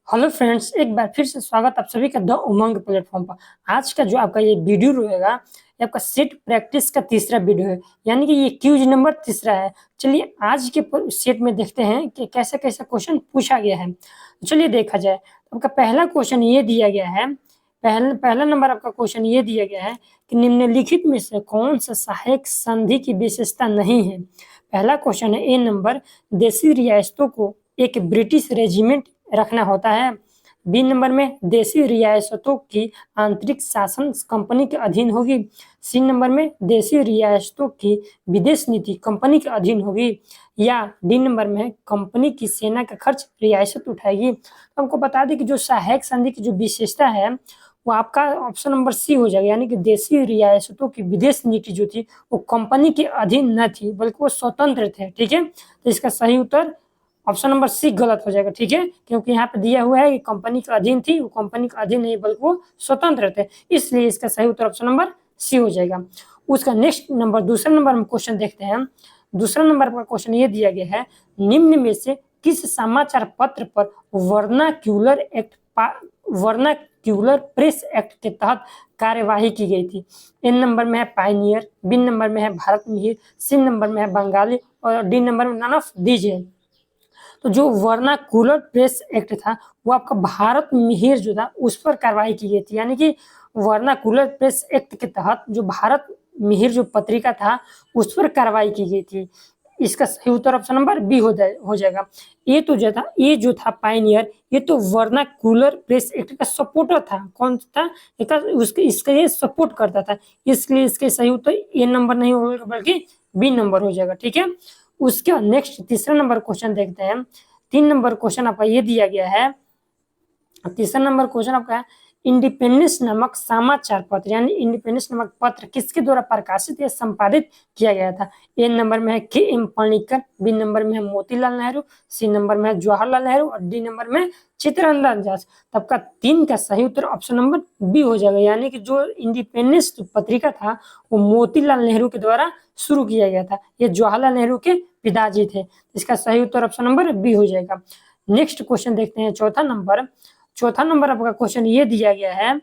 Hello friends, एक बार फिर से स्वागत आप सभी का द उमंग प्लेटफॉर्म पर। आज का जो आपका ये वीडियो रहेगा, ये आपका सेट प्रैक्टिस का तीसरा वीडियो है, यानी कि ये क्यूज नंबर तीसरा है। चलिए आज के सेट में देखते हैं कि कैसे कैसे क्वेश्चन पूछा गया है। तो चलिए देखा जाए। तो आपका पहला क्वेश्चन ये दिया गया है, पहला नंबर आपका क्वेश्चन ये दिया गया है कि निम्नलिखित में से कौन सा सहायक संधि की विशेषता नहीं है। पहला क्वेश्चन है ए नंबर, देशी रियासतों को एक ब्रिटिश रेजिमेंट रखना होता है। बी नंबर में देशी रियासतों की आंतरिक शासन कंपनी के अधीन होगी। सी नंबर में देशी रियासतों की विदेश नीति कंपनी के अधीन होगी। या डी नंबर में कंपनी की सेना का खर्च रियासत उठाएगी। तो हमको बता दें कि जो सहायक संधि की जो विशेषता है वो आपका ऑप्शन नंबर सी हो जाएगा, यानी कि देशी रियासतों की विदेश नीति जो थी वो कंपनी के अधीन न थी, बल्कि वो स्वतंत्र थे। ठीक है, तो इसका सही उत्तर ऑप्शन नंबर सी गलत हो जाएगा। ठीक है, क्योंकि यहाँ पे दिया हुआ है कि कंपनी के अधीन थी, वो कंपनी के अधीन नहीं बल्कि वो स्वतंत्र थे, इसलिए इसका सही उत्तर ऑप्शन नंबर सी हो जाएगा। उसका नेक्स्ट नंबर, दूसरा नंबर में क्वेश्चन देखते हैं। दूसरा नंबर का क्वेश्चन ये दिया गया है, निम्न में से किस समाचार पत्र पर वर्नाक्यूलर प्रेस एक्ट के तहत कार्यवाही की गई थी। एन नंबर में है पायनियर, बी नंबर में है भारत मिहिर, सी नंबर में है बंगाली और डी नंबर में नन ऑफ दीज है। तो जो वर्नाकुलर प्रेस एक्ट था वो आपका भारत मिहिर जो था उस पर कार्रवाई की गई थी, यानी कि वर्नाकुलर प्रेस एक्ट के तहत जो भारत मिहिर जो पत्रिका था उस पर कार्रवाई की गई थी। इसका सही उत्तर ऑप्शन नंबर बी हो जाएगा। ये जो था पायनियर, ये तो वर्नाकुलर प्रेस एक्ट का सपोर्टर था। कौन था? इसका ये सपोर्ट करता था, इसलिए इसके सही उत्तर ए नंबर नहीं होगा बल्कि बी नंबर हो जाएगा। ठीक है, उसके बाद नेक्स्ट तीसरा नंबर क्वेश्चन देखते हैं। 3 नंबर क्वेश्चन आपका ये दिया गया है। तीसरा नंबर क्वेश्चन आपका है, इंडिपेंडेंस नामक समाचार पत्र यानी इंडिपेंडेंस नामक पत्र किसके द्वारा प्रकाशित या संपादित किया गया था। ए नंबर में है के एम पणिक्कर, बी नंबर में है मोतीलाल नेहरू, सी नंबर में है जवाहरलाल नेहरू और डी नंबर में चित्तरंजन दास। तब का 3 का सही उत्तर ऑप्शन नंबर बी हो जाएगा, यानी कि जो इंडिपेंडेंस पत्रिका था वो मोतीलाल नेहरू के द्वारा शुरू किया गया था। ये जवाहरलाल नेहरू के पिताजी थे। इसका सही उत्तर ऑप्शन नंबर बी हो जाएगा। नेक्स्ट क्वेश्चन देखते हैं, चौथा नंबर आपका क्वेश्चन ये दिया गया है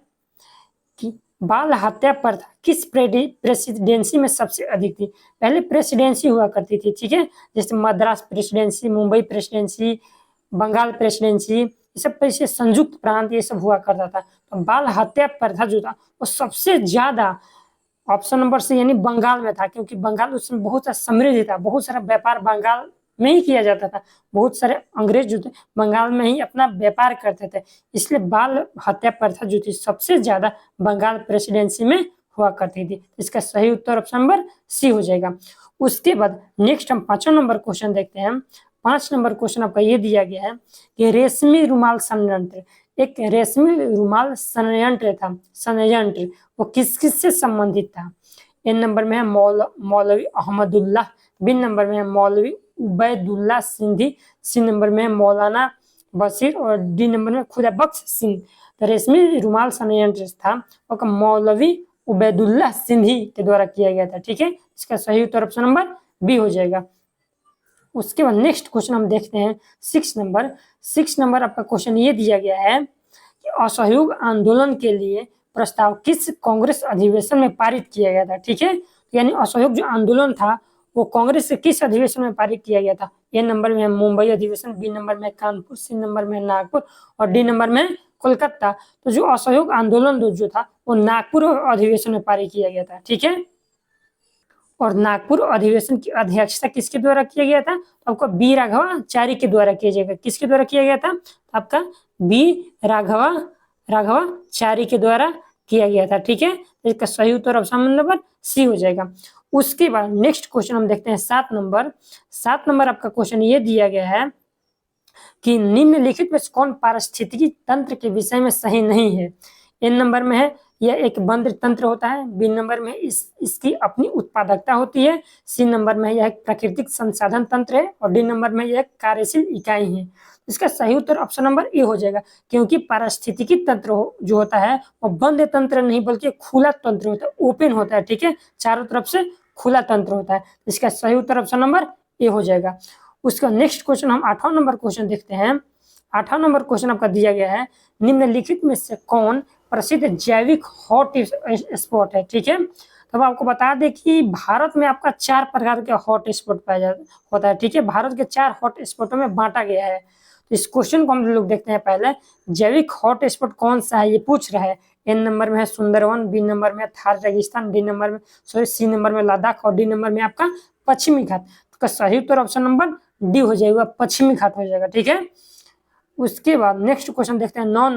कि बाल हत्या प्रथा किस प्रेसिडेंसी में सबसे अधिक थी। पहले प्रेसिडेंसी हुआ करती थी, ठीक है, जैसे Madras presidency, Mumbai presidency, Bengal presidency, ये सब पैसे संयुक्त प्रांत ये सब हुआ करता था। तो बाल हत्या प्रथा जो था वो सबसे ज्यादा ऑप्शन नंबर से यानी बंगाल में था, क्योंकि बंगाल उस समय बहुत समृद्ध था, बहुत सारा व्यापार बंगाल में ही किया जाता था। बहुत सारे अंग्रेज जो थे बंगाल में ही अपना व्यापार करते थे, इसलिए बाल हत्या प्रथा जो थी सबसे ज्यादा बंगाल प्रेसिडेंसी में हुआ करती थी। इसका सही उत्तर ऑप्शन नंबर सी हो जाएगा। उसके बाद नेक्स्ट हम 5वां नंबर क्वेश्चन देखते हैं। 5 नंबर क्वेश्चन आपका ये दिया गया है कि रेशमी रुमाल षड्यंत्र, एक रेशमी रुमाल षड्यंत्र वो किस किस से संबंधित था। एन नंबर में है मौलवी अहमदुल्लाह, बी नंबर में है मौलवी उबैदुल्ला सिंधी, सी नंबर में है मौलाना बशीर और डी नंबर में खुदा बख्श सिंह। तो रेशमी रुमाल षड्यंत्र था वो मौलवी उबैदुल्ला सिंधी के द्वारा किया गया था। ठीक है, इसका सही उत्तर ऑप्शन नंबर बी हो जाएगा। उसके बाद नेक्स्ट क्वेश्चन हम देखते हैं 6 नंबर आपका क्वेश्चन ये दिया गया है कि असहयोग आंदोलन के लिए प्रस्ताव किस कांग्रेस अधिवेशन में पारित किया गया था। ठीक है, यानी असहयोग जो आंदोलन था वो कांग्रेस से किस अधिवेशन में पारित किया गया था। ए नंबर में है मुंबई अधिवेशन, बी नंबर में कानपुर, सी नंबर में नागपुर और डी नंबर में कोलकाता। तो जो असहयोग आंदोलन जो था वो नागपुर अधिवेशन में पारित किया गया था। ठीक है, और नागपुर अधिवेशन की अध्यक्षता किसके द्वारा किया गया था। तो आपका बी राघवाचारी के द्वारा किया जाएगा। किसके द्वारा किया गया था? आपका बी राघवाचारी के द्वारा किया गया था। ठीक है, इसका सही उत्तर ऑप्शन नंबर सी हो जाएगा। उसके बाद नेक्स्ट क्वेश्चन हम देखते हैं 7 नंबर आपका क्वेश्चन ये दिया गया है कि निम्नलिखित में कौन पारिस्थितिकी तंत्र के विषय में सही नहीं है। एन नंबर में है यह एक बंद तंत्र होता है, बी नंबर में इसकी अपनी उत्पादकता होती है, सी नंबर में यह एक प्राकृतिक संसाधन तंत्र है और डी नंबर में यह कार्यशील इकाई है। इसका सही उत्तर ऑप्शन नंबर ए हो जाएगा, क्योंकि पारिस्थितिकी तंत्र जो होता है वो बंद तंत्र नहीं बल्कि खुला तंत्र होता है, ओपन होता है। ठीक है, चारों तरफ से खुला तंत्र होता है। इसका सही उत्तर ऑप्शन नंबर ए हो जाएगा। उसका नेक्स्ट क्वेश्चन हम 8वां नंबर क्वेश्चन देखते हैं। 8वां नंबर क्वेश्चन आपका दिया गया है, निम्नलिखित में से कौन प्रसिद्ध जैविक हॉट स्पॉट है। ठीक है, तब आपको बता दें कि भारत में आपका 4 प्रकार के हॉट स्पॉट पाया जाता होता है। ठीक है, भारत के 4 हॉट स्पॉटों में बांटा गया है। तो इस क्वेश्चन को हम लोग देखते हैं। पहले जैविक हॉट स्पॉट कौन सा है ये पूछ रहा है। एन नंबर में है सुंदरवन, बी नंबर में थार रेगिस्तान, डी नंबर में सी नंबर में लद्दाख और डी नंबर में आपका पश्चिमी घाट। तो सही उत्तर ऑप्शन नंबर डी हो जाएगा, पश्चिमी घाट हो जाएगा। ठीक है, उसके बाद नेक्स्ट क्वेश्चन देखते हैं 9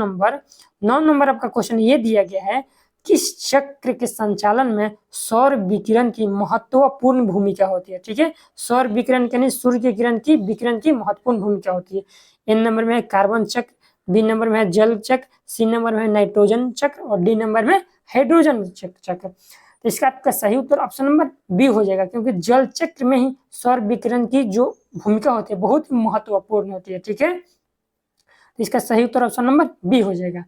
नंबर आपका क्वेश्चन ये दिया गया है, किस चक्र के संचालन में सौर विकिरण की महत्वपूर्ण भूमिका होती है। ठीक है, सौर विकिरण के नहीं, सूर्य के किरण की विकिरण की महत्वपूर्ण भूमिका होती है। एन नंबर में है कार्बन चक्र, बी नंबर में है जल चक्र, सी नंबर में है नाइट्रोजन चक्र और डी नंबर में हाइड्रोजन चक्र। तो इसका आपका सही उत्तर ऑप्शन नंबर बी हो जाएगा, क्योंकि जल चक्र में ही सौर विकिरण की जो भूमिका होती है बहुत महत्वपूर्ण होती है। ठीक है, तो इसका सही उत्तर ऑप्शन नंबर बी हो जाएगा।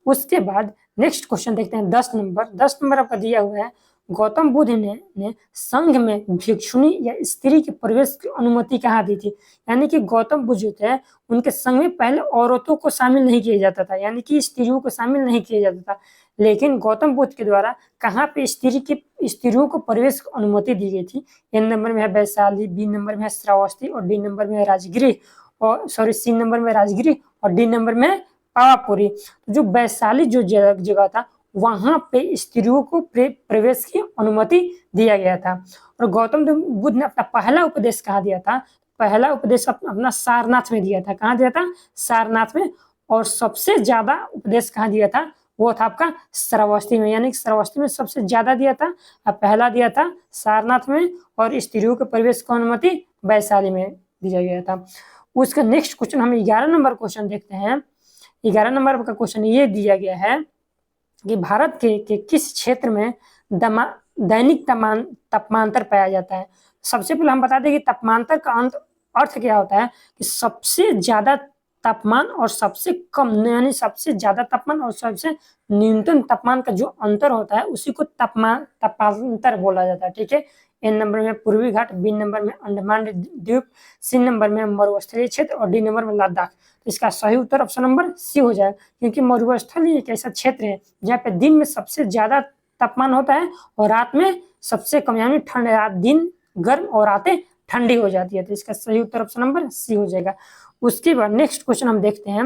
उसके बाद नेक्स्ट क्वेश्चन देखते हैं 10 नंबर आपका दिया हुआ है, गौतम बुद्ध ने संघ में भिक्षुणी या स्त्री के प्रवेश की अनुमति कहाँ दी थी। यानी कि गौतम बुद्ध जो थे उनके संघ में पहले औरतों को शामिल नहीं किया जाता था, यानी कि स्त्रियों को शामिल नहीं किया जाता था, लेकिन गौतम बुद्ध के द्वारा कहाँ पे स्त्रियों को प्रवेश की अनुमति दी गई थी। एन नंबर में है वैशाली, बी नंबर में है श्रावस्ती और डी नंबर में है राजगृह और सी नंबर में राजगृह और डी नंबर में पावापुरी। तो जो वैशाली जो जगह था वहां पे स्त्रियों को प्रवेश की अनुमति दिया गया था। और गौतम बुद्ध ने अपना पहला उपदेश कहाँ दिया था, पहला उपदेश अपना सारनाथ में दिया था। कहाँ दिया था, सारनाथ में। और सबसे ज्यादा उपदेश कहाँ दिया था, वो था आपका श्रावस्ती में, यानी श्रावस्ती में सबसे ज्यादा दिया था। पहला दिया था सारनाथ में और स्त्रियों के प्रवेश की अनुमति वैशाली में दिया गया था। उसका नेक्स्ट क्वेश्चन हम 11 नंबर क्वेश्चन देखते हैं। 11 नंबर का क्वेश्चन ये दिया गया है कि भारत के किस क्षेत्र में दैनिक तापमांतर पाया जाता है। सबसे पहले हम बता दें कि तापमांतर का अर्थ क्या होता है कि सबसे ज्यादा तापमान और सबसे कम, यानी सबसे ज्यादा तापमान और सबसे न्यूनतम तापमान का जो अंतर होता है उसी को तापांतर बोला जाता है। ठीक है, एन नंबर में पूर्वी घाट, बी नंबर में अंडमान द्वीप, सी नंबर में मरुस्थलीय क्षेत्र और डी नंबर में लद्दाख। तो इसका सही उत्तर ऑप्शन नंबर सी हो जाएगा, क्योंकि मरुस्थलीय एक ऐसा क्षेत्र है जहाँ पे दिन में सबसे ज्यादा तापमान होता है और रात में सबसे कम, यानी ठंड, रात दिन गर्म और रातें ठंडी हो जाती है। तो इसका सही उत्तर ऑप्शन नंबर सी हो जाएगा। उसके बाद नेक्स्ट क्वेश्चन हम देखते हैं।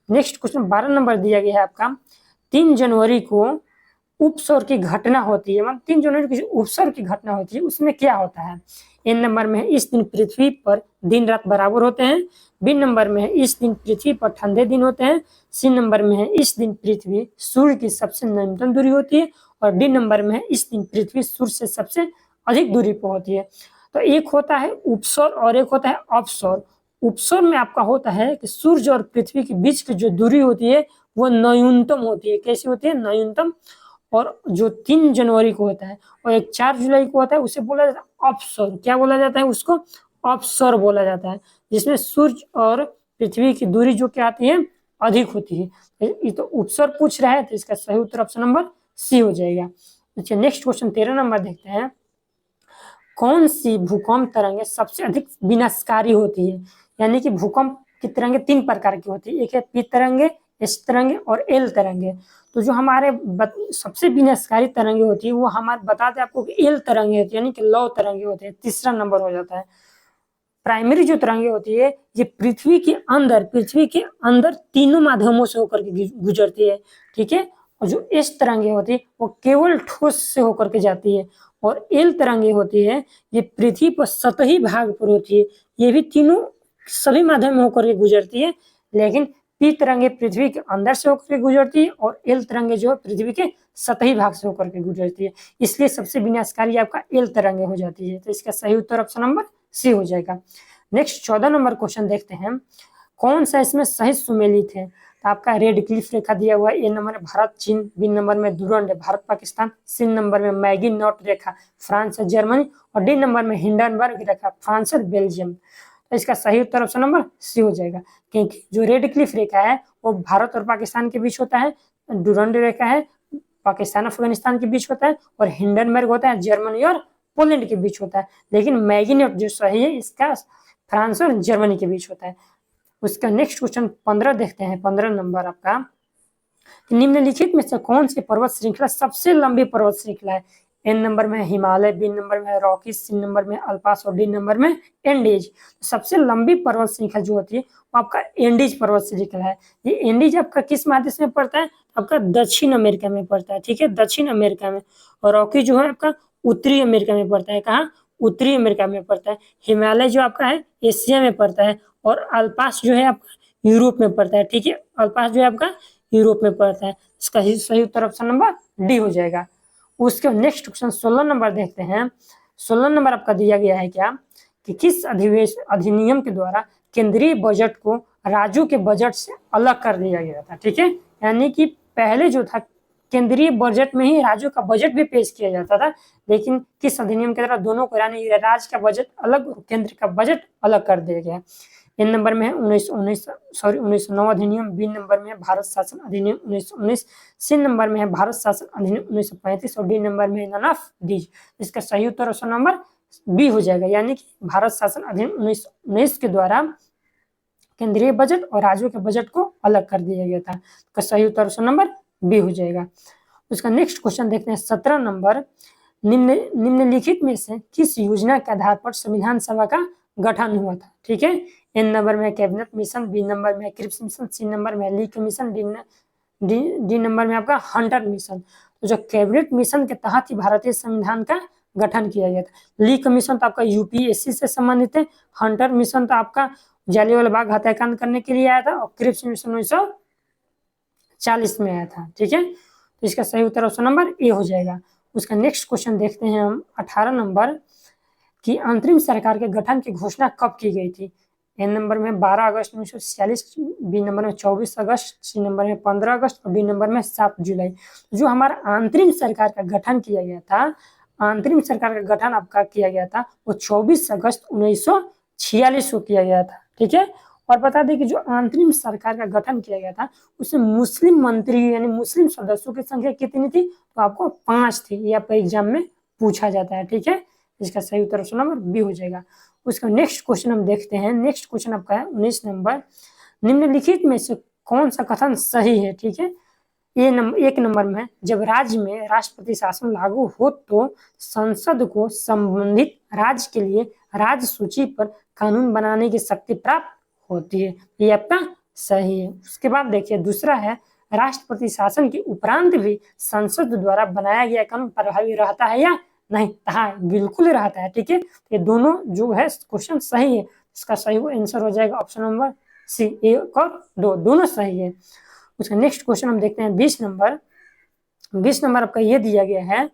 नेक्स्ट क्वेश्चन 12 नंबर दिया गया है आपका, 3 जनवरी को उपसौर की घटना होती है, मतलब 3 जनवरी की उपसौर की घटना होती है उसमें क्या होता है। एन नंबर में है इस दिन पृथ्वी पर दिन रात बराबर होते हैं, बी नंबर में है इस दिन पृथ्वी पर ठंडे दिन होते हैं, सी नंबर में है इस दिन पृथ्वी सूर्य की सबसे न्यूनतम दूरी होती है और डी नंबर में है इस दिन पृथ्वी सूर्य से सबसे अधिक दूरी पर होती है। तो एक होता है उपसौर और एक होता है अपसौर। उपसौर में आपका होता है कि सूर्य और पृथ्वी के बीच की जो दूरी होती है वो न्यूनतम होती है। कैसी होती है, न्यूनतम। और जो 3 जनवरी को होता है और एक 4 जुलाई को होता है उसे बोला जाता है अपसौर। क्या बोला जाता है उसको, अपसौर बोला जाता है, जिसमें सूर्य और पृथ्वी की दूरी जो क्या आती है अधिक होती है। ये तो उपसौर पूछ रहा है, तो इसका सही उत्तर ऑप्शन नंबर सी हो जाएगा। अच्छा, नेक्स्ट क्वेश्चन 13 नंबर देखते हैं, कौन सी भूकंप तरंगे सबसे अधिक विनाशकारी होती है। यानी कि भूकंप की तरंगे 3 प्रकार की होती है, एक है पी तरंगे, एस तरंगे और एल तरंगे। तो जो हमारे सबसे विनाशकारी तरंगे होती है वो हमारे बताते हैं आपको कि एल तरंगे होती है, यानी कि लौ तरंगे होते हैं, तीसरा नंबर हो जाता है। प्राइमरी जो तरंगे होती है ये पृथ्वी के अंदर तीनों माध्यमों से होकर के गुजरती है। ठीक है, और जो एस तरंगे होती है वो केवल ठोस से होकर के जाती है और एल तरंगे होती है ये पृथ्वी पर सतही भाग पर होती है। ये भी तीनों सभी माध्यम में होकर के गुजरती है, लेकिन पी तरंगे पृथ्वी के अंदर से होकर के गुजरती है और एल तरंगे जो है पृथ्वी के सतही भाग से होकर के गुजरती है, इसलिए सबसे विनाशकारी आपका एल तरंगे हो जाती है। तो इसका सही उत्तर ऑप्शन नंबर सी हो जाएगा। नेक्स्ट 14 नंबर क्वेश्चन देखते हैं, कौन सा इसमें सही सुमेलित है। तो आपका रेड क्लिफ रेखा दिया हुआ है, ए नंबर में भारत चीन, बी नंबर में Durand Bharat Pakistan, C number में मैगी नॉट रेखा फ्रांस और जर्मनी और डी नंबर में हिंडनबर्ग रेखा फ्रांस और बेल्जियम। तो इसका सही उत्तर ऑप्शन नंबर सी हो जाएगा, क्योंकि जो रेड क्लिफ रेखा है वो भारत और पाकिस्तान के बीच होता है, डुरंड रेखा है पाकिस्तान और अफगानिस्तान के बीच होता है और हिंडनबर्ग होता है जर्मनी और पोलैंड के बीच होता है, लेकिन मैगी नॉट जो सही है इसका फ्रांस और जर्मनी के बीच होता है। उसका नेक्स्ट क्वेश्चन 15 देखते हैं। 15 नंबर आपका, निम्नलिखित में से कौन सी पर्वत श्रृंखला सबसे लंबी पर्वत श्रृंखला है? एन नंबर में हिमालय, बी नंबर में रॉकीज, सी नंबर में अल्पास और डी नंबर में एंडीज। सबसे लंबी पर्वत श्रृंखला जो होती है वो आपका एंडीज पर्वत श्रृंखला है। ये एंडीज आपका किस महादेश में पड़ता है? आपका दक्षिण अमेरिका में पड़ता है, ठीक है, दक्षिण अमेरिका में। और रॉकी जो है आपका उत्तरी अमेरिका में पड़ता है। कहाँ? उत्तरी अमेरिका में पड़ता है। हिमालय जो आपका है एशिया में पड़ता है, और अल्पास जो है आपका यूरोप में पड़ता है, ठीक है, अल्पास जो है आपका यूरोप में पड़ता है। इसका सही उत्तर ऑप्शन नंबर डी हो जाएगा। उसके नेक्स्ट क्वेश्चन 16 नंबर देखते हैं। 16 नंबर आपका दिया गया है क्या कि किस अधिनियम के द्वारा केंद्रीय बजट को राज्यों के बजट से अलग कर दिया गया था, ठीक है, यानी कि पहले जो था केंद्रीय बजट में ही राज्यों का बजट भी पेश किया जाता था, लेकिन किस अधिनियम के द्वारा दोनों को, यानी राज्य का बजट अलग और केंद्र का बजट अलग कर दिया गया। एन नंबर में है 1909 अधिनियम, बी नंबर में है भारत शासन अधिनियम 1919, सी नंबर में है भारत शासन अधिनियम 1935 और डी नंबर में नन ऑफ दीज। इसका सही उत्तर ऑप्शन नंबर बी हो जाएगा, यानी कि भारत शासन अधिनियम 1919 के द्वारा केंद्रीय बजट और राज्यों के बजट को अलग कर दिया गया था। इसका सही उत्तर ऑप्शन नंबर बी हो जाएगा। उसका नेक्स्ट क्वेश्चन देखते हैं 17 नंबर, निम्नलिखित में से किस योजना के आधार पर संविधान सभा का गठन हुआ था, ठीक है। एन नंबर में कैबिनेट मिशन, बी नंबर में क्रिप्स मिशन, सी नंबर में ली कमीशन, डी नंबर में आपका हंटर मिशन। तो जो कैबिनेट मिशन के तहत ही भारतीय संविधान का गठन किया गया था। ली कमीशन तो आपका यूपीएससी से संबंधित है, हंटर मिशन तो आपका जालियांवाला बाग हत्याकांड करने के लिए आया था, और क्रिप्स मिशन 1940 में आया था, ठीक है। तो इसका सही उत्तर ऑप्शन नंबर ए हो जाएगा। उसका नेक्स्ट क्वेश्चन देखते हैं हम 18 नंबर कि अंतरिम सरकार के गठन की घोषणा कब की गई थी। एन नंबर में 12 अगस्त 1946, बी नंबर में 24 अगस्त, सी नंबर में 15 अगस्त और डी नंबर में 7 जुलाई। जो हमारा अंतरिम सरकार का गठन किया गया था, अंतरिम सरकार का गठन आपका किया गया था वो 24 अगस्त 1946 को किया गया था, ठीक है। और बता दें कि जो अंतरिम सरकार का गठन किया गया था उसमें मुस्लिम मंत्री यानी मुस्लिम सदस्यों की संख्या कितनी थी? तो आपको 5 थी। ये आपका एग्जाम में पूछा जाता है, ठीक है। इसका सही उत्तर ऑप्शन नंबर बी हो जाएगा। उसका नेक्स्ट क्वेश्चन हम देखते हैं। नेक्स्ट क्वेश्चन आपका है 19 नंबर, निम्नलिखित में से कौन सा कथन सही है, ठीक है। एक नंबर में, जब राज्य में राष्ट्रपति शासन लागू हो तो संसद को संबंधित राज्य के लिए राज्य सूची पर कानून बनाने की शक्ति प्राप्त होती है। ये आपका सही है। उसके बाद देखिए दूसरा है, राष्ट्रपति शासन के उपरांत भी संसद द्वारा बनाया गया कानून प्रभावी रहता है या नहीं? हाँ, बिल्कुल रहता है, ठीक है। ये दोनों जो है क्वेश्चन सही है। इसका सही आंसर हो जाएगा ऑप्शन नंबर सी, 1 और 2 दोनों सही है। उसका नेक्स्ट क्वेश्चन हम देखते हैं 20 नंबर। 20 नंबर आपका ये दिया गया है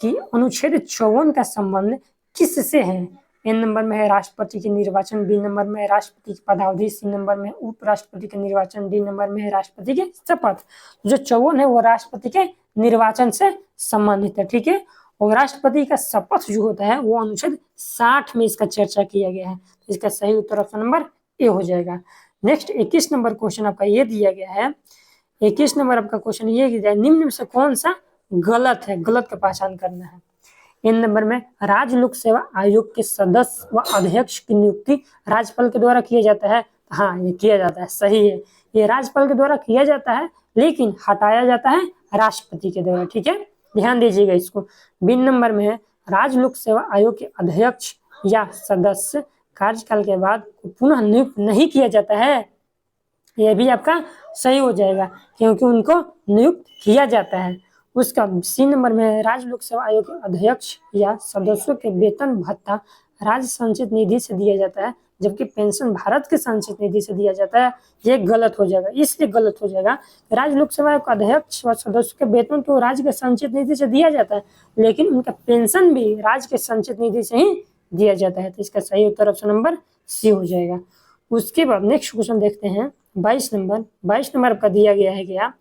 कि अनुच्छेद 54 का संबंध किससे है? एन नंबर में है राष्ट्रपति के निर्वाचन, बी नंबर में है राष्ट्रपति की पदावधि, सी नंबर में उपराष्ट्रपति के निर्वाचन, डी नंबर में है राष्ट्रपति के शपथ। जो 54 है वो राष्ट्रपति के निर्वाचन से संबंधित है, ठीक है। और राष्ट्रपति का शपथ जो होता है वो अनुच्छेद 60 में इसका चर्चा किया गया है। तो इसका सही उत्तर ऑप्शन नंबर ए हो जाएगा। नेक्स्ट 21 नंबर क्वेश्चन आपका ये दिया गया है। 21 नंबर आपका क्वेश्चन ये दिया है, निम्न में से कौन सा गलत है? गलत का पहचान करना है। एन नंबर में, राज्य लोक सेवा आयोग के सदस्य व अध्यक्ष की नियुक्ति राज्यपाल के द्वारा किया जाता है। हाँ, ये किया जाता है, सही है। ये राज्यपाल के द्वारा किया जाता है, लेकिन हटाया जाता है राष्ट्रपति के द्वारा, ठीक है, ध्यान दीजिएगा इसको। बी नंबर में है, राज्य लोक सेवा आयोग के अध्यक्ष या सदस्य कार्यकाल के बाद पुनः नियुक्त नहीं किया जाता है। यह भी आपका सही हो जाएगा, क्योंकि उनको नियुक्त किया जाता है। उसका सी नंबर में, राज्य लोक सेवा आयोग के अध्यक्ष या सदस्यों के वेतन भत्ता राज्य संचित निधि से दिया जाता है, जबकि पेंशन भारत के संचित निधि से दिया जाता है। ये गलत हो जाएगा। इसलिए गलत हो जाएगा, राज्य लोक सेवा आयोग के अध्यक्ष व सदस्यों के वेतन तो राज्य के संचित निधि से दिया जाता है, लेकिन उनका पेंशन भी राज्य के संचित निधि से ही दिया जाता है। तो इसका सही उत्तर ऑप्शन नंबर सी हो जाएगा। उसके बाद नेक्स्ट क्वेश्चन देखते हैं 22 नंबर। 22 नंबर आपका दिया गया है क्या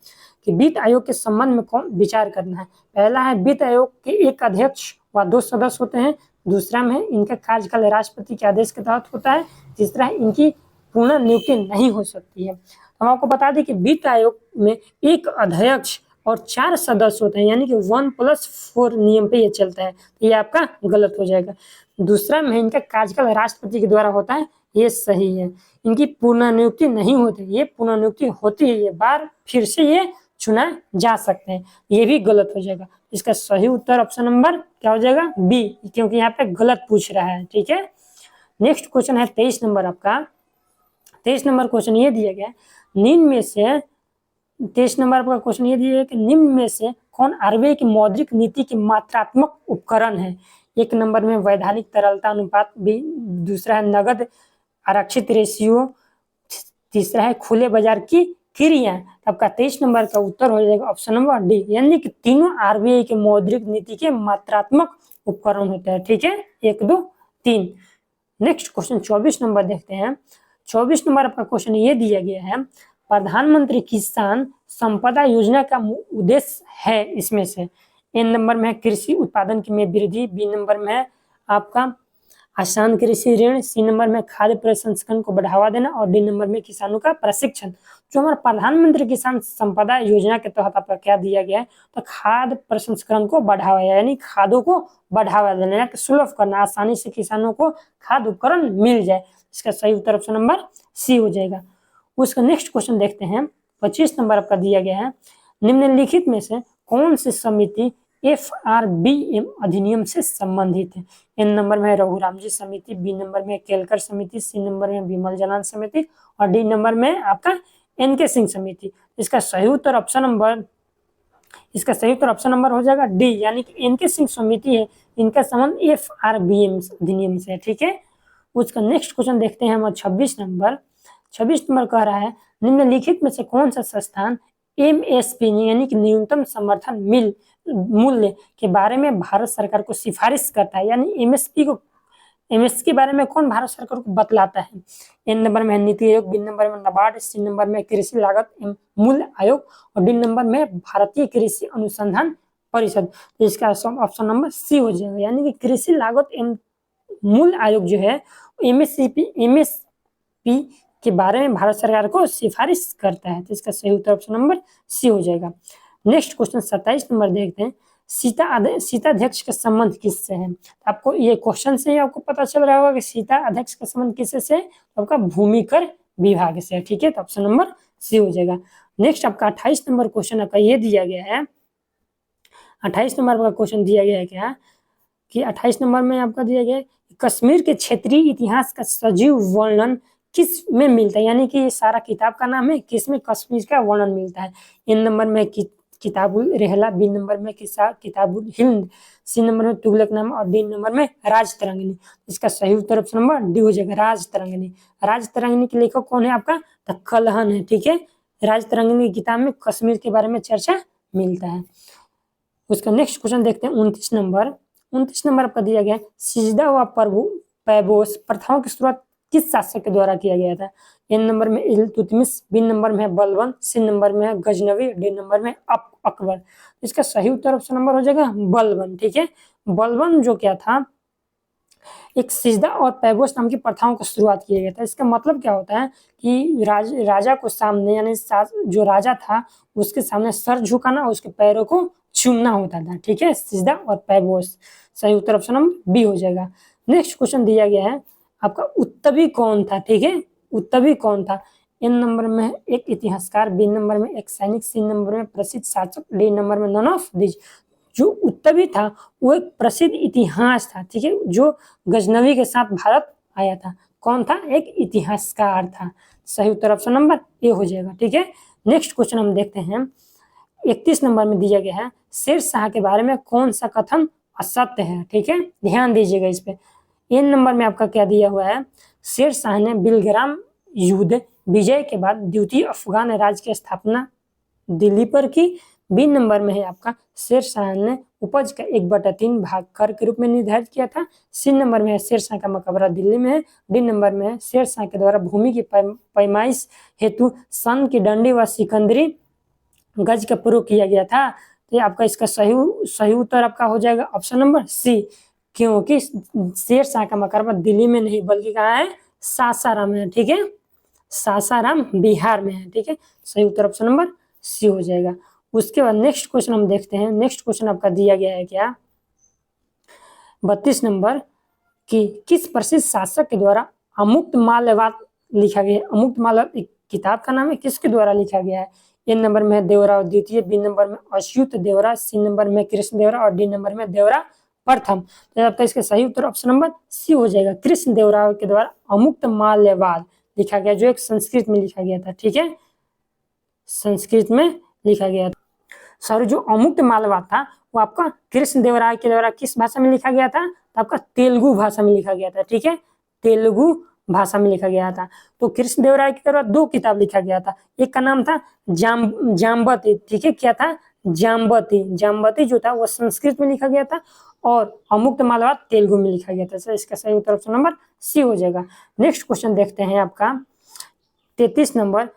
कि वित्त आयोग के संबंध में कौन विचार करना है। पहला है, वित्त आयोग के एक अध्यक्ष व 2 सदस्य होते हैं। दूसरा में, इनका कार्यकाल राष्ट्रपति के आदेश के तहत होता है। तीसरा है, इनकी पूर्ण नियुक्ति नहीं हो सकती है। हम आपको बता दें कि वित्त आयोग में एक अध्यक्ष और 4 सदस्य होते हैं, यानी कि 1+4 नियम पे ये चलता है। तो ये आपका गलत हो जाएगा। दूसरा में, इनका कार्यकाल राष्ट्रपति के द्वारा होता है, ये सही है। इनकी पुनर्नियुक्ति नहीं होती, ये पुनर्नियुक्ति होती है, ये बार फिर से ये चुना जा सकते हैं। ये भी गलत हो जाएगा। इसका सही उत्तर ऑप्शन नंबर क्या हो जाएगा? बी, क्योंकि यहाँ पे गलत पूछ रहा है। ठीक है, नेक्स्ट क्वेश्चन है 23 नंबर आपका। 23 नंबर क्वेश्चन ये दिया गया, निम्न में से 23 नंबर का क्वेश्चन ये दिया है कि निम्न में से कौन आरबीआई की मौद्रिक नीति के मात्रात्मक उपकरण है? एक नंबर में वैधानिक तरलता अनुपात, दूसरा है नगद आरक्षित रेशियो, तीसरा है खुले बाजार की क्रिया। आपका 23 नंबर का उत्तर हो जाएगा ऑप्शन नंबर डी, यानी कि तीनों आरबीआई के मौद्रिक नीति के मात्रात्मक उपकरण होते हैं। ठीक है, 1, 2, 3। नेक्स्ट क्वेश्चन 24 नंबर देखते हैं। 24 नंबर आपका क्वेश्चन ये दिया गया है, प्रधानमंत्री किसान संपदा योजना का उद्देश्य है इसमें से। ए नंबर में है कृषि उत्पादन में वृद्धि, बी नंबर में है आपका आसान कृषि ऋण, सी नंबर में खाद्य प्रसंस्करण को बढ़ावा देना और डी नंबर में किसानों का प्रशिक्षण। जो हमारा प्रधानमंत्री किसान संपदा योजना के तहत आपका क्या दिया गया है, तो खाद्य प्रसंस्करण को बढ़ावा, यानी खादों को बढ़ावा देना, सुलभ करना, आसानी से किसानों को खाद्य उपकरण मिल जाए। इसका सही उत्तर ऑप्शन नंबर सी हो जाएगा। उसका नेक्स्ट क्वेश्चन देखते हैं, 25 नंबर आपका दिया गया है, निम्नलिखित में से कौन सी समिति FRBM अधिनियम से संबंधित है? एन नंबर में रघुराम जी समिति, बी नंबर में केलकर समिति, सी नंबर में विमल जलान समिति और डी नंबर में आपका NK सिंह समिति। इसका सही उत्तर ऑप्शन नंबर हो जाएगा डी, यानी कि NK सिंह समिति है, इनका संबंध FRBM अधिनियम से। ठीक है, उसका नेक्स्ट क्वेश्चन देखते हैं हम 26 नंबर। 26 नंबर कह रहा है, निम्नलिखित में से कौन सा संस्थान MSP यानी कि न्यूनतम समर्थन मूल्य के बारे में भारत सरकार को सिफारिश करता है? यानी MSP के बारे में कौन भारत सरकार को बतलाता है? एन नंबर में नीति आयोग, बी नंबर में नाबार्ड, सी नंबर में कृषि लागत एवं मूल्य आयोग और डी नंबर में भारतीय कृषि अनुसंधान परिषद। तो इसका ऑप्शन नंबर सी हो जाएगा, यानी कि कृषि लागत एवं मूल्य आयोग जो है MSP के बारे में भारत सरकार को सिफारिश करता है। तो इसका सही उत्तर ऑप्शन नंबर सी हो जाएगा। नेक्स्ट क्वेश्चन 27 नंबर देखते हैं, सीता अध्यक्ष का संबंध किससे है? आपको ये क्वेश्चन से ही आपको पता चल रहा होगा कि सीता अध्यक्ष का संबंध किससे है, तो आपका भूमि कर विभाग से है। ठीक है, तो ऑप्शन नंबर सी हो जाएगा। नेक्स्ट आपका 28 नंबर क्वेश्चन आपका ये दिया गया है, 28 नंबर का क्वेश्चन दिया गया है क्या कि 28 नंबर में आपका दिया गया है, कश्मीर के क्षेत्रीय इतिहास का सजीव वर्णन किस में मिलता है? यानी कि ये सारा किताब का नाम है, किसमें कश्मीर का वर्णन मिलता है? इन नंबर में किताबुल रहला, बी नंबर में किताबुल हिंद, सी नंबर में तुगलकनामा और डी नंबर में राज तरंगिणी। इसका सही उत्तर ऑप्शन नंबर डी हो जाएगा, राज तरंगिणी। राज तरंगिणी के लेखक कौन है आपका? तो कलहन है। ठीक है, राज तरंगिणी की किताब में कश्मीर के बारे में चर्चा मिलता है। उसका नेक्स्ट क्वेश्चन देखते हैं 29 नंबर। 29 नंबर आपका दिया गया, सिजदा व पैबोस प्रथाओं की शुरुआत किस शासक के द्वारा किया गया था? एन नंबर में इल्तुतमिश, बी नंबर में है बलबन, सी नंबर में है गजनवी, डी नंबर में अकबर। इसका सही उत्तर ऑप्शन नंबर हो जाएगा बलबन। ठीक है, बलबन जो क्या था, एक सिजदा और पैबोस नाम की प्रथाओं की शुरुआत किया गया था। इसका मतलब क्या होता है कि राजा को सामने, यानी जो राजा था उसके सामने सर झुकाना और उसके पैरों को चूमना होता था। ठीक है, सिजदा और पैबोस। सही उत्तर ऑप्शन नंबर बी हो जाएगा। नेक्स्ट क्वेश्चन दिया गया है आपका, उत्तवी कौन था? ठीक है, उत्तवी कौन था? एन नंबर में एक इतिहासकार, बी नंबर में एक सैनिक, सी नंबर में प्रसिद्ध शासक, डी नंबर में नन ऑफ दिस। जो उत्तवी था वो एक प्रसिद्ध इतिहास था। ठीक है, जो गजनवी के साथ भारत आया था। कौन था? एक इतिहासकार था। सही उत्तर ऑप्शन नंबर ए हो जाएगा। ठीक है, नेक्स्ट क्वेश्चन हम देखते हैं 31 नंबर में दिया गया है, शेर शाह के बारे में कौन सा कथन असत्य है? ठीक है, ध्यान दीजिएगा इस पे। एन नंबर में आपका क्या दिया हुआ है, शेर शाह ने बिलग्राम युद्ध विजय के बाद द्वितीय अफगान राज्य की स्थापना दिल्ली पर की। बी नंबर में है आपका, शेर शाह ने उपज का 1/3 भाग कर के रूप में निर्धारित किया था। सी नंबर में है, शेर शाह का मकबरा दिल्ली में है। डी नंबर में है, शेर शाह के द्वारा भूमि की पैमाइश हेतु सन की डंडी व सिकंदरी गज का प्रयोग किया गया था। तो आपका इसका सही उत्तर आपका हो जाएगा ऑप्शन नंबर सी, क्योंकि शेर शाह का मकबरा दिल्ली में नहीं बल्कि कहाँ है? सासाराम में। ठीक है, सासाराम बिहार में है। ठीक है, सही उत्तर ऑप्शन नंबर सी हो जाएगा। उसके बाद नेक्स्ट क्वेश्चन हम देखते हैं। नेक्स्ट क्वेश्चन आपका दिया गया है क्या, 32 नंबर, कि किस प्रसिद्ध शासक के द्वारा अमुक्त माल्यवाद लिखा गया है। अमुक्त माल्यवाद एक किताब का नाम है, किसके द्वारा लिखा गया है? ए नंबर में है देवराव द्वितीय, बी नंबर में अच्युत देवरा, सी नंबर में कृष्ण देवरा और डी नंबर में देवरा प्रथम। तो आपका इसका सही उत्तर ऑप्शन नंबर सी हो जाएगा। कृष्ण देवराव के द्वारा अमुक्त माल्यवाद लिखा गया, जो एक संस्कृत में लिखा गया था। ठीक है, संस्कृत में लिखा गया था। सॉरी, जो अमुक्त माल्यवाद था वो आपका कृष्ण देवराय के द्वारा किस भाषा में लिखा गया था? तो आपका तेलुगु भाषा में लिखा गया था। ठीक है, तेलुगु भाषा में लिखा गया था। तो कृष्ण देवराय की द्वारा 2 किताब लिखा गया था। एक का नाम था जाम्बती। ठीक है, क्या था? जाम्बती। जाम्बती जो था वो संस्कृत में लिखा गया था और अमुक्त माल्यवाद तेलुगु में लिखा गया था। इसका सही उत्तर ऑप्शन नंबर सी हो जाएगा। नेक्स्ट क्वेश्चन देखते हैं आपका 33 नंबर।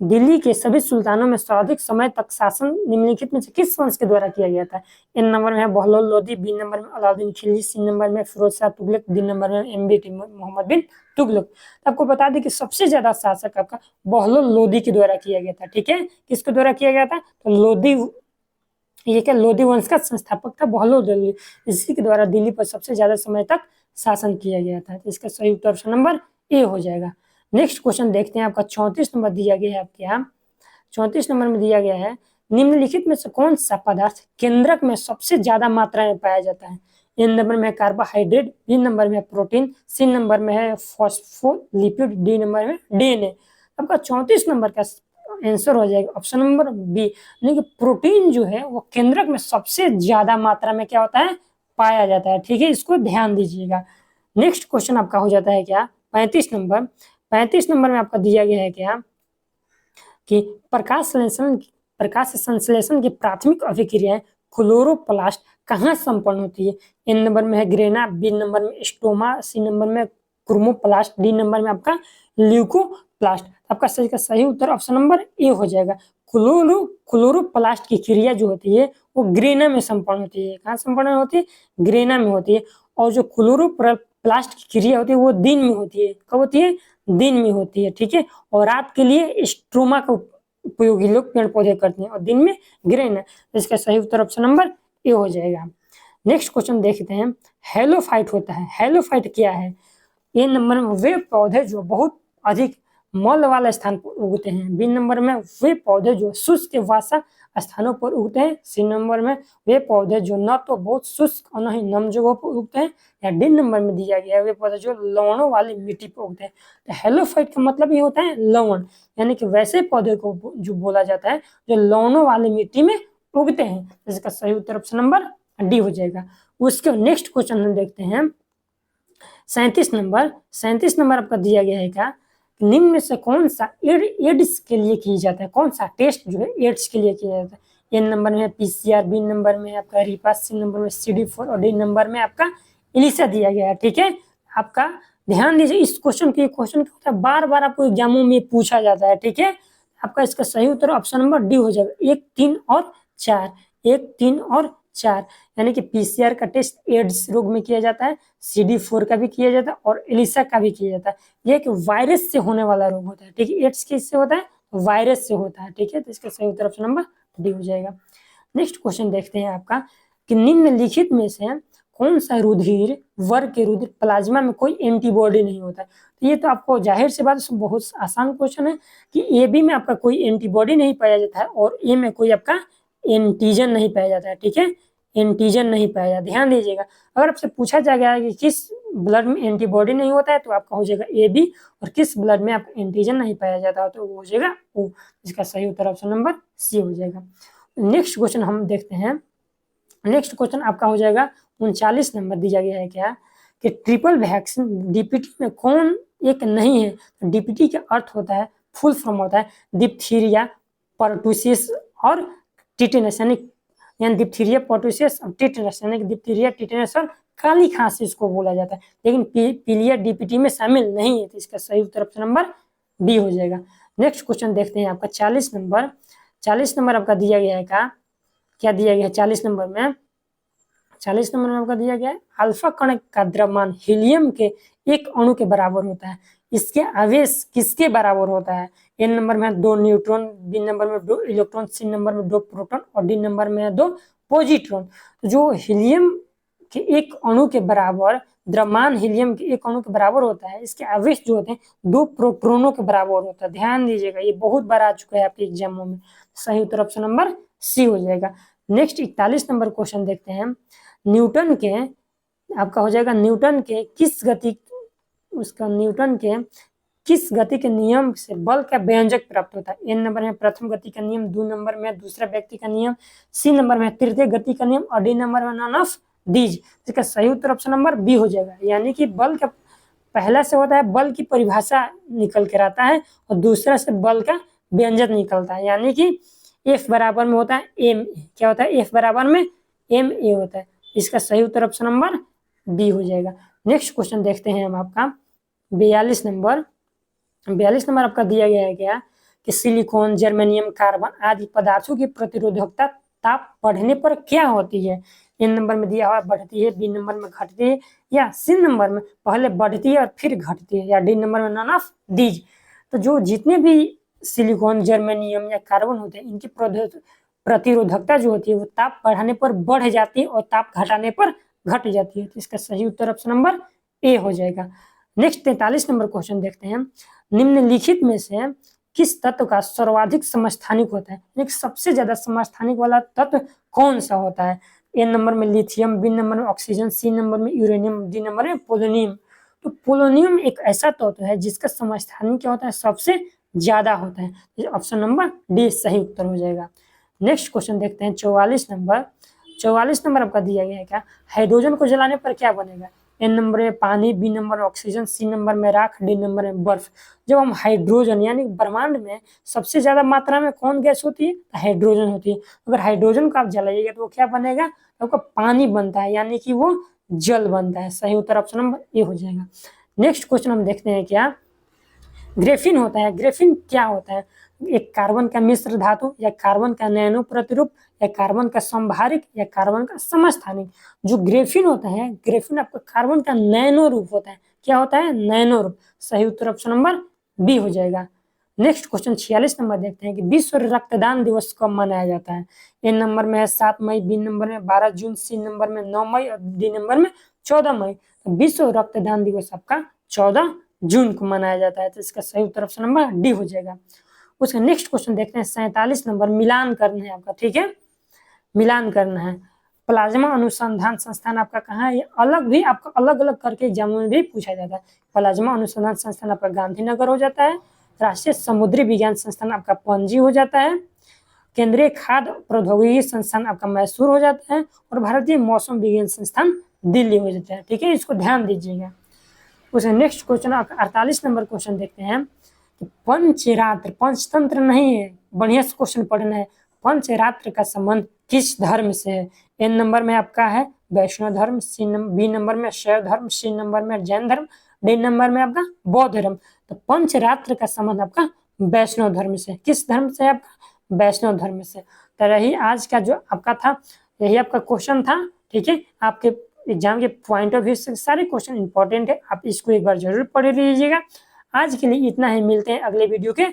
दिल्ली के सभी सुल्तानों में सर्वाधिक समय तक शासन निम्नलिखित में से किस वंश के द्वारा किया गया था? इन नंबर में है बहलोल लोदी, बी नंबर में अलाउद्दीन खिलजी, सी नंबर में फिरोज शाह तुगलक, डी नंबर में MBT मोहम्मद बिन तुगलक। आपको बता दें कि सबसे ज्यादा शासक आपका बहलोल लोदी के द्वारा किया गया था। ठीक है, किसके द्वारा किया गया था? तो लोदी, ये क्या लोदी वंश का संस्थापक था बहलोल लोदी, इसी के द्वारा दिल्ली पर सबसे ज्यादा समय तक शासन किया गया था। तो इसका सही उत्तर ऑप्शन नंबर ए हो जाएगा। नेक्स्ट क्वेश्चन देखते हैं आपका 34 नंबर दिया गया है आपके यहाँ। 34 नंबर में दिया गया है निम्नलिखित में से कौन सा पदार्थ केंद्रक में सबसे ज्यादा मात्रा में पाया जाता है? ए नंबर में है कार्बोहाइड्रेट, बी नंबर में है प्रोटीन, सी नंबर में है फॉस्फोलिपिड, डी नंबर में DNA। आपका 34 नंबर का आंसर हो जाएगा ऑप्शन नंबर बी, यानी कि प्रोटीन जो है वो केंद्रक में सबसे ज्यादा मात्रा में क्या होता है? पाया जाता है। ठीक है, इसको ध्यान दीजिएगा। नेक्स्ट क्वेश्चन आपका हो जाता है क्या 35 नंबर। 35 नंबर में आपका दिया गया है क्या कि प्रकाश संश्लेषण की प्राथमिक अभिक्रियाएं क्लोरोप्लास्ट कहाँ संपन्न होती है? इन नंबर में है ग्रेना, बी नंबर में स्टोमा, सी नंबर में क्रोमोप्लास्ट, डी नंबर में आपका ल्यूकोप्लास्ट। आपका सही उत्तर ऑप्शन नंबर ए हो जाएगा। क्लोरोप्लास्ट की क्रिया जो होती है वो ग्रेना में संपन्न होती है। कहाँ संपन्न होती है? ग्रेना में होती है। और जो क्लोरोप्लास्ट की क्रिया होती है वो दिन में होती है। कब होती है? दिन में होती है। ठीक है, और रात के लिए स्ट्रोमा का उपयोग लोग पेड़ पौधे करते हैं और दिन में ग्रेना। इसका सही उत्तर ऑप्शन नंबर ए हो जाएगा। नेक्स्ट क्वेश्चन देखते हैं। हेलोफाइट होता है, हेलोफाइट क्या है? ए नंबर में वे पौधे जो बहुत अधिक मल वाले स्थान पर उगते हैं, बी नंबर में वे पौधे जो शुष्क वर्षा स्थानों पर उगते हैं, सी नंबर में वे पौधे जो न तो बहुत शुष्क और न ही नम जगहों पर उगते हैं, या डी नंबर में दिया गया है वे पौधे जो लवणों वाली मिट्टी पर उगते हैं। तो हेलोफाइट का मतलब ये होता है लवण, यानी कि वैसे पौधे को जो बोला जाता है जो लवणों वाली मिट्टी में उगते हैं। इसका सही उत्तर ऑप्शन नंबर डी हो जाएगा। उसके नेक्स्ट क्वेश्चन हम देखते हैं 37 नंबर आपका दिया गया है क्या निम्न में से कौन सा एड्स के लिए किया जाता है? कौन सा टेस्ट जो है एड्स के लिए किया जाता है? ए नंबर में PCR, बी नंबर में आपका रीपा, सी नंबर में CD4 और डी नंबर में आपका एलिसा दिया गया है। ठीक है, आपका ध्यान दीजिए इस क्वेश्चन के, क्वेश्चन क्या होता है बार बार आपको एग्जामों में पूछा जाता है। ठीक है, आपका इसका सही उत्तर ऑप्शन नंबर डी हो जाएगा। 1, 3 और 4, 1, 3 और 4, यानी कि PCR का टेस्ट एड्स रोग में किया जाता है, CD4 का भी किया जाता है और एलिसा का भी किया जाता है। ये एक वायरस से होने वाला रोग होता है। ठीक है, एड्स किससे होता है? वायरस से होता है। ठीक है, तो इसका सही उत्तर ऑप्शन नंबर डी हो जाएगा। नेक्स्ट क्वेश्चन देखते हैं आपका कि निम्नलिखित में से कौन सा रुधिर वर्ग के रुधिर प्लाज्मा में कोई एंटीबॉडी नहीं होता है? तो ये तो आपको जाहिर सी बात बहुत आसान क्वेश्चन है कि AB में आपका कोई एंटीबॉडी नहीं पाया जाता है और ए में कोई आपका एंटीजन नहीं पाया जाता है। ठीक है, एंटीजन नहीं पाया जाता। ध्यान दीजिएगा, अगर आपसे पूछा जाएगा कि किस ब्लड में एंटीबॉडी नहीं होता है तो आपका हो जाएगा AB, और किस ब्लड में आपका एंटीजन नहीं पाया जाता है तो वो हो जाएगा O। इसका सही उत्तर ऑप्शन नंबर सी हो जाएगा। नेक्स्ट क्वेश्चन हम देखते हैं। नेक्स्ट क्वेश्चन आपका हो जाएगा 39 नंबर दिया गया है क्या कि ट्रिपल वैक्सीन DPT में कौन एक नहीं है? तो DPT का अर्थ होता है, फुल फॉर्म होता है डिप्थीरिया, पर्टुसिस और टिटेनस, यानी डिप्थीरिया, पर्टुसिस और टिटेनस, यानी कि डिप्थीरिया, टिटेनस और काली खांसी इसको बोला जाता है, लेकिन पीलिया DPT में शामिल नहीं है। तो इसका सही उत्तर ऑप्शन नंबर डी हो जाएगा। नेक्स्ट क्वेश्चन देखते हैं आपका 40 नंबर। 40 नंबर आपका दिया गया है क्या दिया गया है 40 नंबर में? 40 नंबर में आपका दिया गया है अल्फा कण का द्रव्यमान हीलियम के एक अणु के बराबर होता है। इसके आवेश किसके बराबर होता है? ए नंबर में है 2 न्यूट्रॉन, बी नंबर में 2 इलेक्ट्रॉन, सी नंबर में 2 प्रोटॉन और डी नंबर में है 2 पॉजिट्रॉन। जो हीलियम के एक अणु के बराबर द्रव्यमान हीलियम के 1 अणु के बराबर होता है, इसके आवेश जो होते हैं 2 प्रोटॉनों के बराबर होता है। ध्यान दीजिएगा, ये बहुत बार आ चुका है आपके एग्जामों में। सही उत्तर ऑप्शन नंबर सी हो जाएगा। नेक्स्ट 41 नंबर क्वेश्चन देखते हैं। न्यूटन के आपका हो जाएगा न्यूटन के किस गति के नियम से बल का व्यंजक प्राप्त होता है। एन नंबर में प्रथम गति का नियम, 2 नंबर में दूसरा व्यक्ति का नियम, सी नंबर में तृतीय गति का नियम और डी नंबर में नन ऑफ दीज। इसका सही उत्तर ऑप्शन नंबर बी हो जाएगा। यानी कि बल का पहला से होता है बल की परिभाषा निकल कर आता है और दूसरा से बल का व्यंजक निकलता है। यानी कि F बराबर में होता है एम, क्या होता है F बराबर में एम ए होता है। इसका सही उत्तर ऑप्शन नंबर बी हो जाएगा। नेक्स्ट क्वेश्चन देखते हैं हम आपका 42 नंबर आपका दिया गया है क्या कि सिलिकॉन, जर्मेनियम, कार्बन आदि पदार्थों की प्रतिरोधकता ताप बढ़ने पर क्या होती है। एन नंबर में दिया हुआ बढ़ती है, बी नंबर में घटती है, या सी नंबर में पहले बढ़ती है और फिर घटती है, या डी नंबर में नन ऑफ दीज। तो जो जितने भी सिलिकॉन, जर्मेनियम या कार्बन होते हैं इनकी प्रतिरोधकता जो होती है वो ताप बढ़ाने पर बढ़ जाती है और ताप घटाने पर घट जाती है। तो इसका सही उत्तर ऑप्शन नंबर ए हो जाएगा। नेक्स्ट 43 नंबर क्वेश्चन देखते हैं। निम्नलिखित में से किस तत्व का सर्वाधिक समस्थानिक होता है, यानी सबसे ज्यादा समस्थानिक वाला तत्व कौन सा होता है। एन नंबर में लिथियम, बी नंबर में ऑक्सीजन, सी नंबर में यूरेनियम, डी नंबर में पोलोनियम। तो पोलोनियम एक ऐसा तत्व है जिसका समस्थानिक क्या होता है, सबसे ज्यादा होता है। ऑप्शन नंबर डी सही उत्तर हो जाएगा। नेक्स्ट क्वेश्चन देखते हैं 44 नंबर आपका दिया गया है क्या, हाइड्रोजन को जलाने पर क्या बनेगा। एन नंबर में पानी, बी नंबर में ऑक्सीजन, सी नंबर में राख, डी नंबर में बर्फ। जब हम हाइड्रोजन यानी ब्रह्मांड में सबसे ज्यादा मात्रा में कौन गैस होती है, हाइड्रोजन होती है। अगर हाइड्रोजन को आप जलाइएगा तो वो क्या बनेगा, आपका पानी बनता है, यानी कि वो जल बनता है। सही उत्तर ऑप्शन नंबर ए हो जाएगा। नेक्स्ट क्वेश्चन हम देखते हैं क्या, ग्रेफिन होता है। ग्रेफिन क्या होता है, एक कार्बन का मिश्र धातु, या कार्बन का नैनो प्रतिरूप, या कार्बन का संभारिक, या कार्बन का समस्थानिक। जो ग्रेफिन होता है, ग्रेफिन आपका कार्बन का नैनो रूप होता है। क्या होता है, नैनो रूप। सही उत्तर ऑप्शन नंबर बी हो जाएगा। नेक्स्ट क्वेश्चन 46 नंबर देखते हैं कि विश्व रक्तदान दिवस कब मनाया जाता है। ए नंबर में है 7 मई, बी नंबर में 12 जून, सी नंबर में 9 मई और डी नंबर में 14 मई। तो विश्व रक्तदान दिवस आपका 14 जून को मनाया जाता है। तो इसका सही उत्तर ऑप्शन नंबर डी हो जाएगा। उसका नेक्स्ट क्वेश्चन देखते हैं 47 नंबर, मिलान करना है आपका, ठीक है, मिलान करना है। प्लाज्मा अनुसंधान संस्थान आपका कहाँ है, ये अलग भी आपका अलग अलग करके एग्जामों में भी पूछा जाता है। प्लाज्मा अनुसंधान संस्थान आपका गांधीनगर हो जाता है, राष्ट्रीय समुद्री विज्ञान संस्थान आपका पणजी हो जाता है, केंद्रीय खाद्य प्रौद्योगिकी संस्थान आपका मैसूर हो जाता है, और भारतीय मौसम विज्ञान संस्थान दिल्ली हो जाता है। ठीक है, इसको ध्यान दीजिएगा। उसका नेक्स्ट क्वेश्चन 48 नंबर क्वेश्चन देखते हैं कि पंचरात्र, पंचतंत्र नहीं है, बढ़िया से क्वेश्चन पढ़ना है। पंचरात्र का संबंध किस धर्म से है। एन नंबर में आपका है वैष्णव धर्म, बी नंबर में शैव धर्म, सी नंबर में जैन धर्म, डी नंबर में आपका बौद्ध धर्म। तो पंचरात्र का संबंध आपका वैष्णव धर्म से। किस धर्म से, आपका वैष्णव धर्म से। तो यही आज का जो आपका था, यही आपका क्वेश्चन था। ठीक है, आपके एग्जाम के पॉइंट ऑफ व्यू से सारे क्वेश्चन इंपॉर्टेंट है, आप इसको एक बार जरूर पढ़ लीजिएगा। आज के लिए इतना ही, मिलते हैं अगले वीडियो के